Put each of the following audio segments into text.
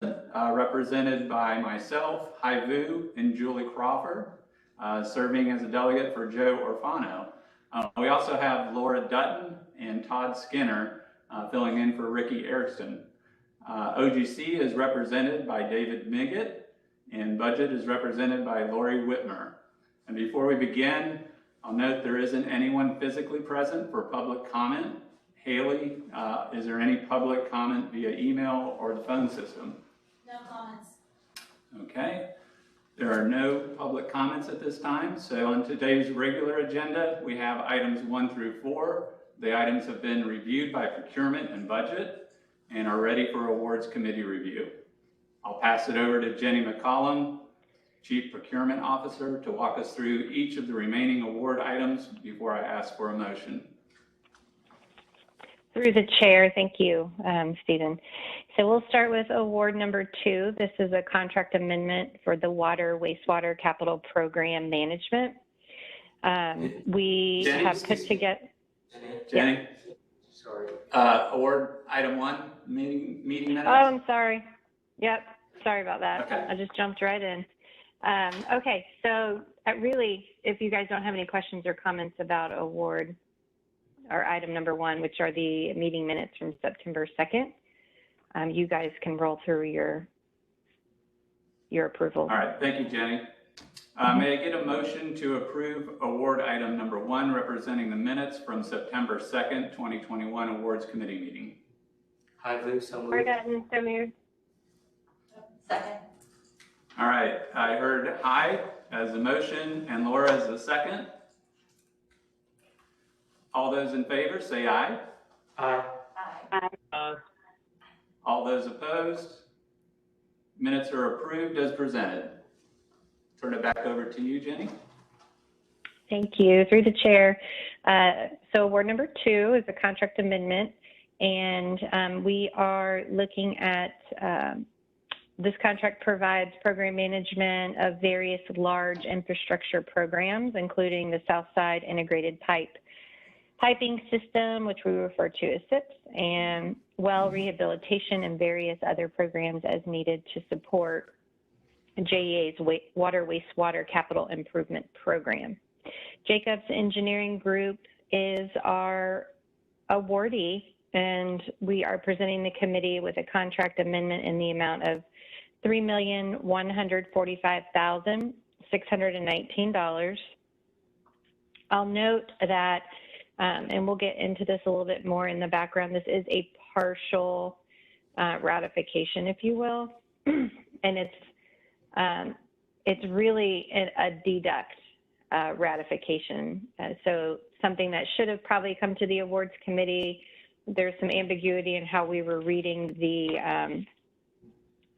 represented by myself, Hai Vu, and Julie Crawford, serving as a delegate for Joe Orfano. We also have Laura Dutton and Todd Skinner filling in for Ricky Erickson. OGC is represented by David Miggett, and Budget is represented by Lori Whitmer. And before we begin, I'll note there isn't anyone physically present for public comment. Haley, is there any public comment via email or the phone system? No comments. Okay, there are no public comments at this time. So on today's regular agenda, we have items 1 through 4. The items have been reviewed by Procurement and Budget and are ready for Awards Committee review. I'll pass it over to Jenny McCollum, Chief Procurement Officer, to walk us through each of the remaining award items before I ask for a motion. Through the chair, thank you, Stephen. So we'll start with award number 2. This is a contract amendment for the Water Wastewater Capital Program Management. We Jenny, have put together. Jenny, sorry. Award item 1, meeting minutes. Oh, I'm sorry. Yep, sorry about that. Okay. I just jumped right in. Okay, so really, if you guys don't have any questions or comments about award or item number 1, which are the meeting minutes from September 2nd, you guys can roll through your approval. All right, thank you, Jenny. May I get a motion to approve award item number 1, representing the minutes from September 2nd, 2021 Awards Committee meeting? Hi, Luke. So moved. So moved. Second. All right, I heard Hi as the motion and Laura as the second. All those in favor say aye. Aye. Aye. All those opposed? Minutes are approved as presented. Turn it back over to you, Jenny. Thank you. Through the chair. So award number 2 is a contract amendment, and we are looking at this contract provides program management of various large infrastructure programs, including the Southside Integrated Piping System, which we refer to as SIPS, and well rehabilitation and various other programs as needed to support JEA's Water Wastewater Capital Improvement Program. Jacobs Engineering Group is our awardee, and we are presenting the committee with a contract amendment in the amount of $3,145,619. I'll note that, and we'll get into this a little bit more in the background, this is a partial ratification, if you will, and it's really a deduct ratification. So something that should have probably come to the awards committee. There's some ambiguity in how we were reading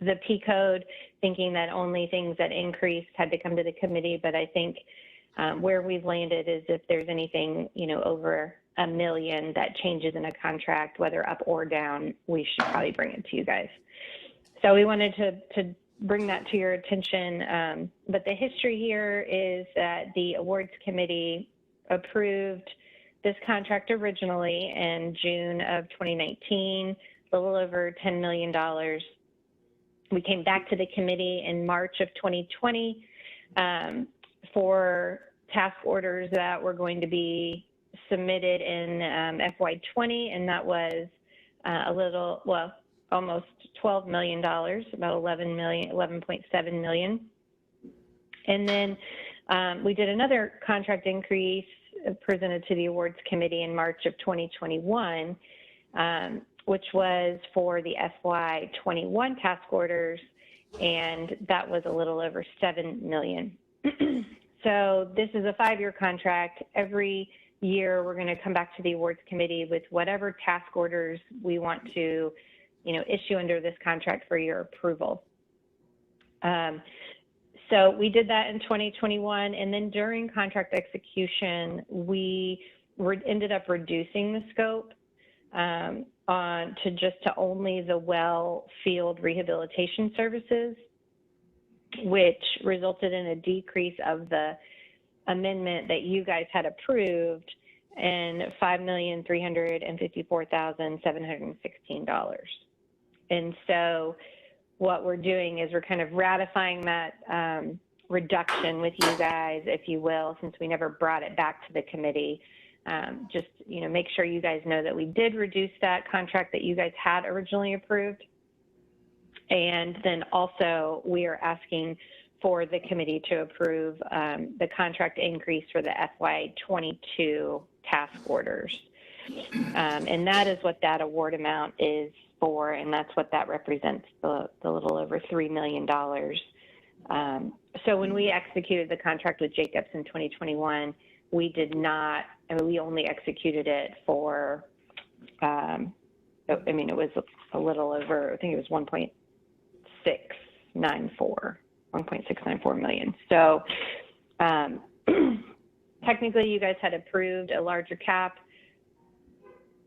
the P code, thinking that only things that increased had to come to the committee. But I think where we've landed is if there's anything, over $1 million that changes in a contract, whether up or down, we should probably bring it to you guys. So we wanted to bring that to your attention. But the history here is that the awards committee approved this contract originally in June of 2019, a little over $10 million. We came back to the committee in March of 2020 for task orders that were going to be submitted in FY20, and that was almost $12 million, about $11.7 million. And then we did another contract increase presented to the awards committee in March of 2021, which was for the FY21 task orders, and that was a little over $7 million. So this is a 5-year contract. Every year we're going to come back to the awards committee with whatever task orders we want to issue under this contract for your approval. So we did that in 2021, and then during contract execution, we ended up reducing the scope to only the well field rehabilitation services, which resulted in a decrease of the amendment that you guys had approved in $5,354,716. And so what we're doing is we're kind of ratifying that reduction with you guys, if you will, since we never brought it back to the committee. Just, make sure you guys know that we did reduce that contract that you guys had originally approved. And then also we are asking for the committee to approve the contract increase for the FY22 task orders. And that is what that award amount is for, and that's what that represents, the little over $3 million. So when we executed the contract with Jacobs in 2021, we did not, we only executed it for, it was a little over, I think it was 1.694 million. So technically you guys had approved a larger cap,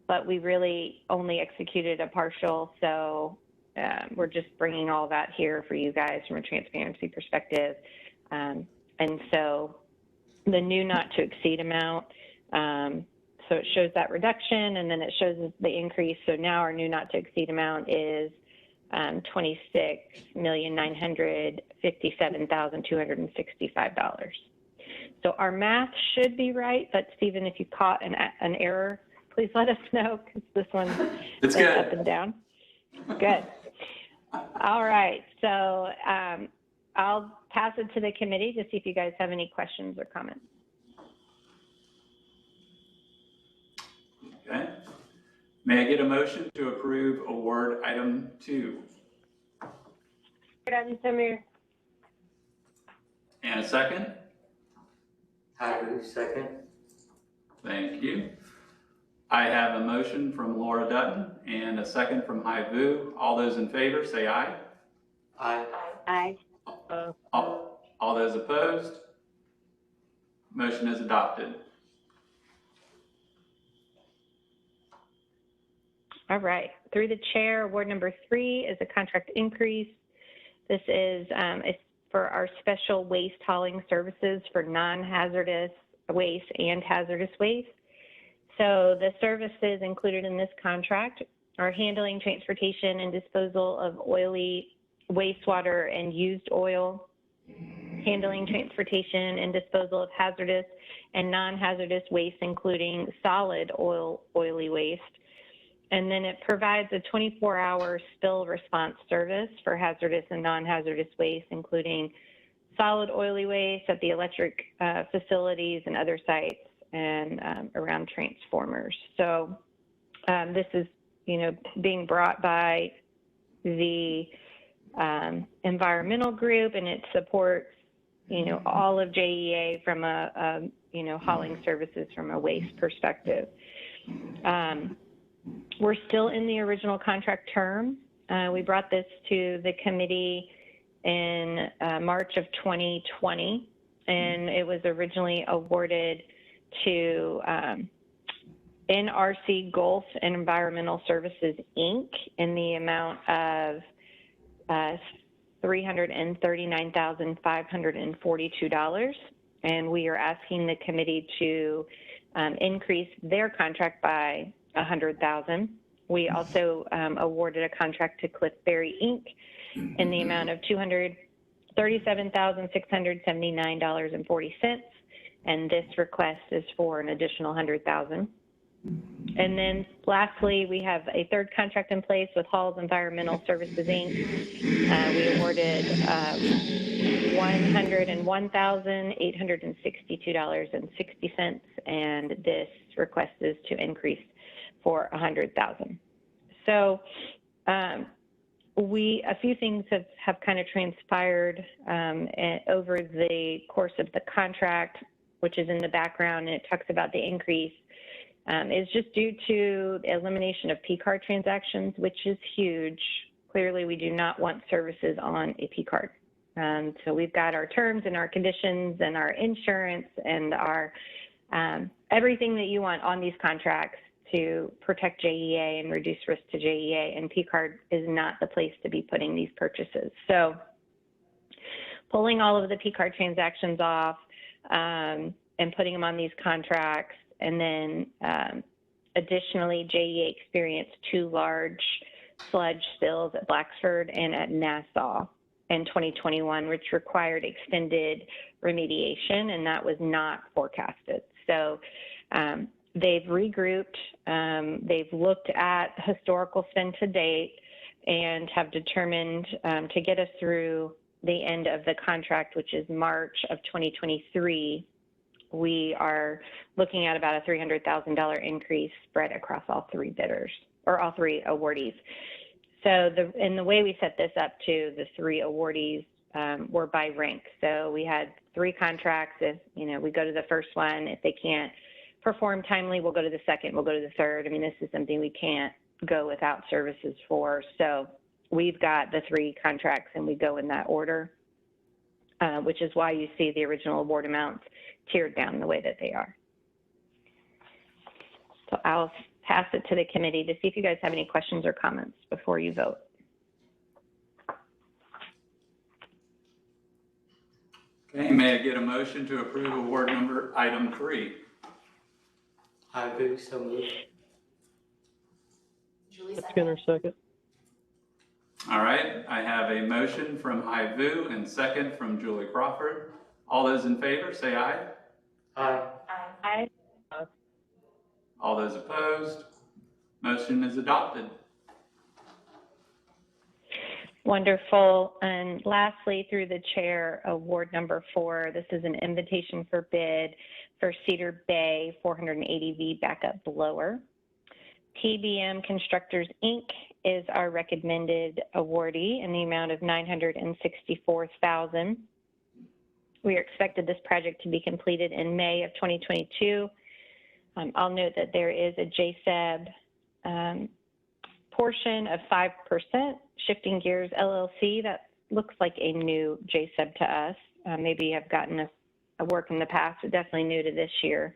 but we really only executed a partial. So we're just bringing all that here for you guys from a transparency perspective. And so the new not to exceed amount, so it shows that reduction and then it shows the increase. So now our new not to exceed amount is $26,957,265. So our math should be right, but Stephen, if you caught an error, please let us know, because this one's up and down. Good. All right, so I'll pass it to the committee to see if you guys have any questions or comments. Okay. May I get a motion to approve award item 2? Item Samir. And a second? Hi, Lou, second. Thank you. I have a motion from Laura Dutton and a second from Hai Vu. All those in favor say aye. Aye. Aye. All those opposed? Motion is adopted. All right, through the chair, award number 3 is a contract increase. This is for our special waste hauling services for non-hazardous waste and hazardous waste. So the services included in this contract are handling, transportation, and disposal of oily wastewater and used oil, handling, transportation, and disposal of hazardous and non-hazardous waste, including solid oily waste. And then it provides a 24-hour spill response service for hazardous and non-hazardous waste, including solid oily waste at the electric facilities and other sites and around transformers. So this is, being brought by the environmental group, and it supports, all of JEA from a hauling services from a waste perspective. We're still in the original contract term. We brought this to the committee in March of 2020, and it was originally awarded to NRC Gulf Environmental Services, Inc. in the amount of $339,542. And we are asking the committee to increase their contract by $100,000. We also awarded a contract to Cliffberry Inc. in the amount of $237,679.40, and this request is for an additional $100,000. And then lastly, we have a third contract in place with Halls Environmental Services Inc. We awarded $101,862.60, and this request is to increase for $100,000. So a few things have kind of transpired over the course of the contract, which is in the background, and it talks about the increase. Is just due to the elimination of P-card transactions, which is huge. Clearly, we do not want services on a P-card. So we've got our terms and our conditions and our insurance and our everything that you want on these contracts to protect JEA and reduce risk to JEA, and P-card is not the place to be putting these purchases. So pulling all of the P-card transactions off and putting them on these contracts. And then additionally, JEA experienced 2 large sludge spills at Blacksford and at Nassau in 2021, which required extended remediation, and that was not forecasted. So they've regrouped, they've looked at historical spend to date, and have determined to get us through the end of the contract, which is March of 2023, we are looking at about a $300,000 increase spread across all three bidders, or all three awardees. So the way we set this up to the three awardees were by rank. So we had three contracts. If, we go to the first one, if they can't perform timely, we'll go to the second, we'll go to the third. I mean, this is something we can't go without services for. So we've got the three contracts and we go in that order, which is why you see the original award amounts tiered down the way that they are. So I'll pass it to the committee to see if you guys have any questions or comments before you vote. Okay, may I get a motion to approve award number item 3? Havu, so moved. Julie, second. Skinner, second. All right, I have a motion from Havu and second from Julie Crawford. All those in favor, say aye. Aye. Aye. Aye. All those opposed, motion is adopted. Wonderful. And lastly, through the chair, award number 4, this is an invitation for bid for Cedar Bay 480V backup blower. PBM Constructors, Inc. is our recommended awardee in the amount of $964,000. We are expected this project to be completed in May of 2022. I'll note that there is a JSEB portion of 5%, Shifting Gears LLC. That looks like a new JSEB to us. Maybe have gotten a work in the past, but definitely new to this year,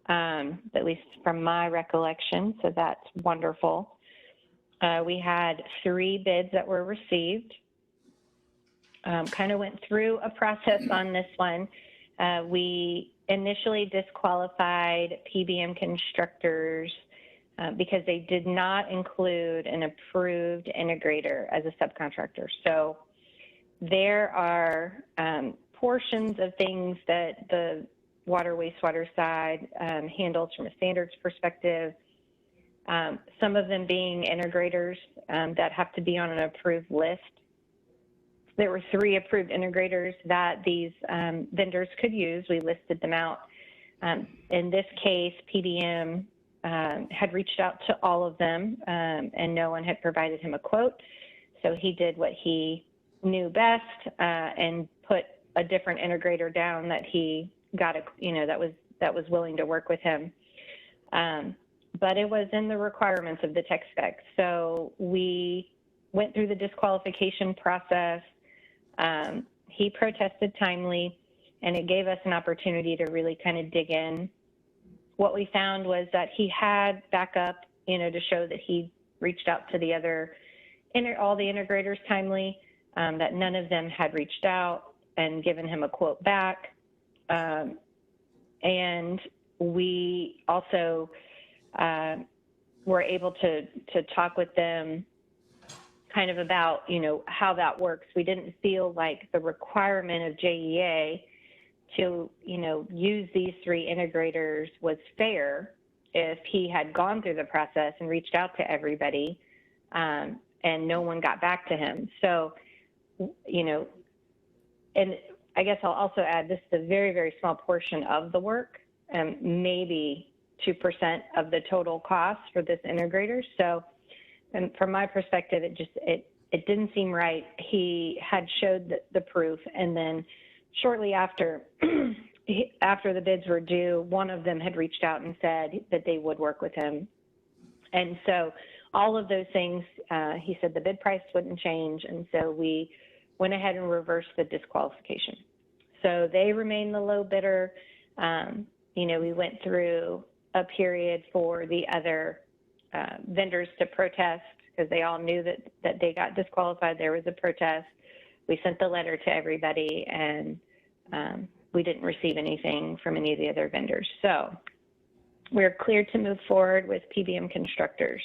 at least from my recollection. So that's wonderful. We had 3 bids that were received. Kind of went through a process on this one. We initially disqualified PBM Constructors because they did not include an approved integrator as a subcontractor. So there are portions of things that the water wastewater side handles from a standards perspective, some of them being integrators that have to be on an approved list. There were 3 approved integrators that these vendors could use. We listed them out. In this case, PBM had reached out to all of them and no one had provided him a quote. So he did what he knew best and put a different integrator down that he got, that was willing to work with him. But it was in the requirements of the tech spec. So we went through the disqualification process. He protested timely, and it gave us an opportunity to really kind of dig in. What we found was that he had backup, to show that he reached out to the all the integrators timely, that none of them had reached out and given him a quote back. And we also were able to talk with them kind of about, how that works. We didn't feel like the requirement of JEA to, use these 3 integrators was fair if he had gone through the process and reached out to everybody and no one got back to him. So, and I guess I'll also add this is a very, very small portion of the work, maybe 2% of the total cost for this integrator. So, and from my perspective, it didn't seem right. He had showed the proof, and then shortly after, after the bids were due, one of them had reached out and said that they would work with him. And so all of those things, he said the bid price wouldn't change, and so we went ahead and reversed the disqualification. So they remain the low bidder. We went through a period for the other vendors to protest because they all knew that they got disqualified. There was a protest. We sent the letter to everybody, and we didn't receive anything from any of the other vendors. So we're clear to move forward with PBM Constructors.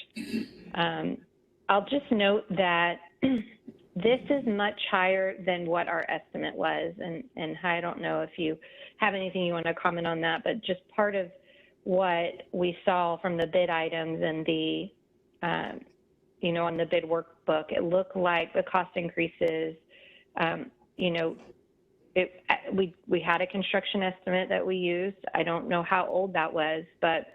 I'll just note that this is much higher than what our estimate was. And I don't know if you have anything you want to comment on that, but just part of what we saw from the bid items and the, on the bid workbook, it looked like the cost increases, we had a construction estimate that we used. I don't know how old that was, but,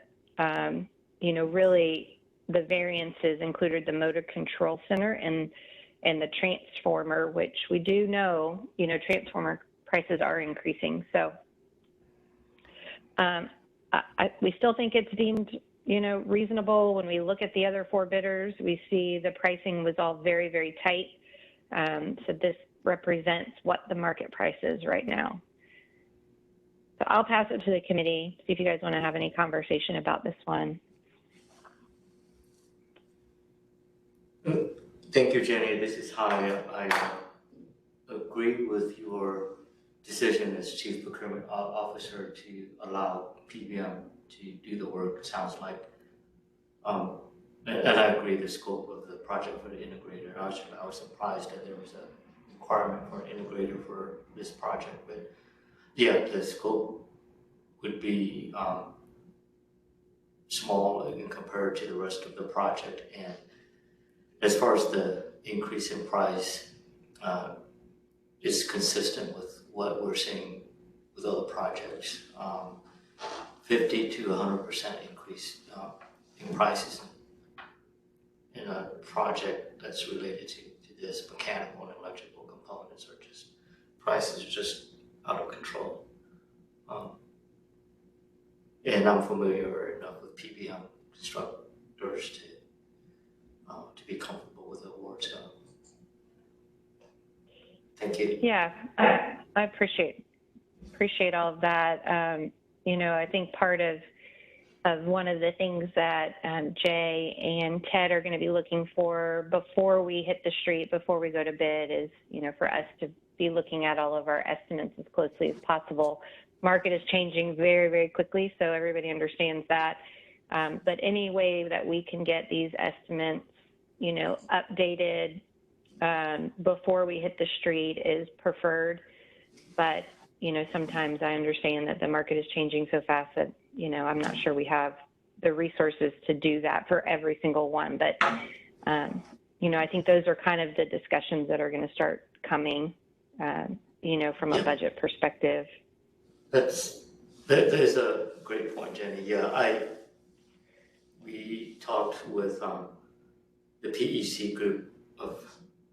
really the variances included the motor control center and the transformer, which we do know, transformer prices are increasing. So we still think it's deemed, reasonable. When we look at the other 4 bidders, we see the pricing was all very, very tight. So this represents what the market price is right now. So I'll pass it to the committee, see if you guys want to have any conversation about this one. Thank you, Jenny. This is Hai. I agree with your decision as Chief Procurement Officer to allow PBM to do the work. It sounds like, and I agree the scope of the project for the integrator. I was surprised that there was a requirement for an integrator for this project, but yeah, the scope would be small in compared to the rest of the project. And as far as the increase in price, is consistent with what we're seeing with other projects. 50 to 100% increase in prices in a project that's related to this. Mechanical and electrical components are just, prices are just out of control. And I'm familiar enough with PBM constructors to be comfortable with the award. So thank you. Yeah, I appreciate all of that. I think part of one of the things that Jay and Ted are going to be looking for before we hit the street, before we go to bid, is for us to be looking at all of our estimates as closely as possible. Market is changing very, very quickly, so everybody understands that. But any way that we can get these estimates, updated before we hit the street is preferred. But sometimes I understand that the market is changing so fast that I'm not sure we have the resources to do that for every single one. But I think those are kind of the discussions that are going to start coming, from a budget perspective. That is a great point, Jenny. Yeah, we talked with the PEC group of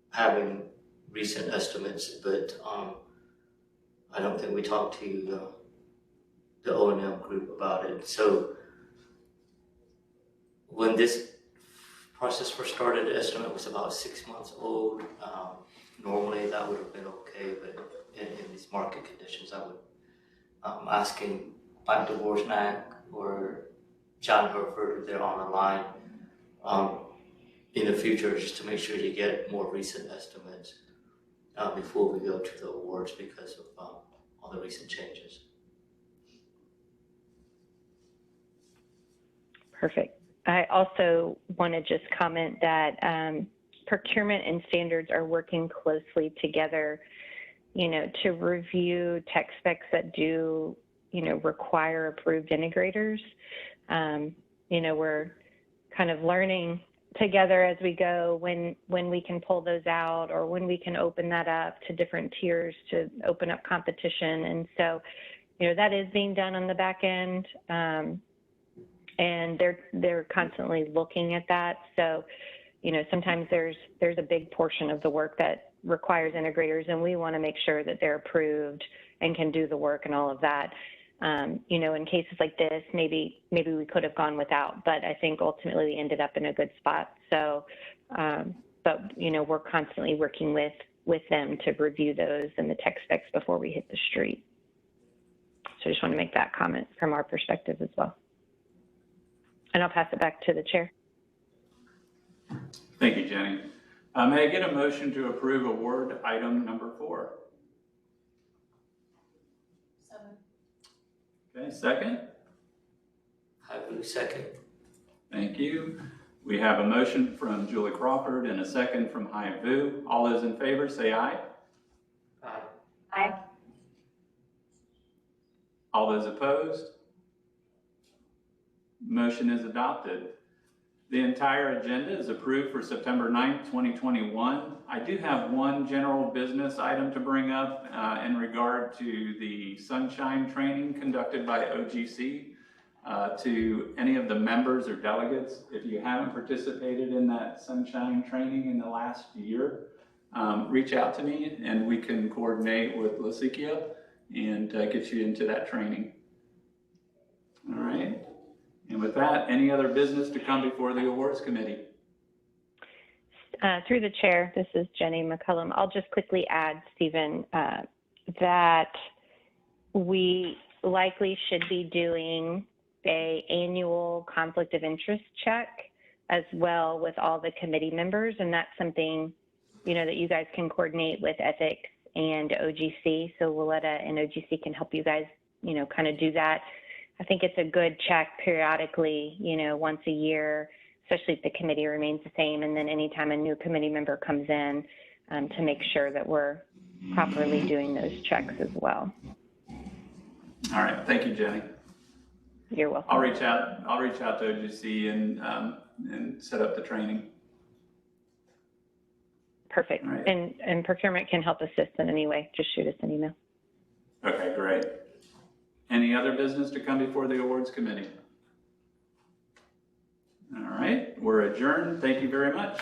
having recent estimates, but I don't think we talked to the O&M group about it. So when this process first started, the estimate was about 6 months old. Normally that would have been okay, but in these market conditions, I would asking Mike Dvorak or John Herford, if they're on the line, in the future, just to make sure you get more recent estimates before we go to the awards because of all the recent changes. Perfect. I also want to just comment that procurement and standards are working closely together, to review tech specs that do, require approved integrators. We're kind of learning together as we go when we can pull those out or when we can open that up to different tiers to open up competition. And so, that is being done on the back end. And they're constantly looking at that. So, sometimes there's a big portion of the work that requires integrators, and we want to make sure that they're approved and can do the work and all of that. In cases like this, maybe we could have gone without, but I think ultimately we ended up in a good spot. So, but we're constantly working with them to review those and the tech specs before we hit the street. So I just want to make that comment from our perspective as well. And I'll pass it back to the chair. Thank you, Jenny. May I get a motion to approve award item number 4? So moved. Okay, second. I will second. Thank you. We have a motion from Julie Crawford and a second from Hai Vu. All those in favor say aye. Aye. Aye. All those opposed? Motion is adopted. The entire agenda is approved for September 9th, 2021. I do have one general business item to bring up in regard to the sunshine training conducted by OGC. To any of the members or delegates, if you haven't participated in that sunshine training in the last year, reach out to me and we can coordinate with Lasikia and get you into that training. All right. And with that, any other business to come before the awards committee? Through the chair, this is Jenny McCullum. I'll just quickly add, Stephen, that we likely should be doing an annual conflict of interest check as well with all the committee members. And that's something, you know, that you guys can coordinate with ethics and OGC. So Willetta and OGC can help you guys, you know, kind of do that. I think it's a good check periodically, you know, once a year, especially if the committee remains the same. And then anytime a new committee member comes in, to make sure that we're properly doing those checks as well. All right. Thank you, Jenny. You're welcome. I'll reach out to OGC and set up the training. Perfect. Right. And procurement can help assist in any way. Just shoot us an email. Okay, great. Any other business to come before the awards committee? All right, we're adjourned. Thank you very much.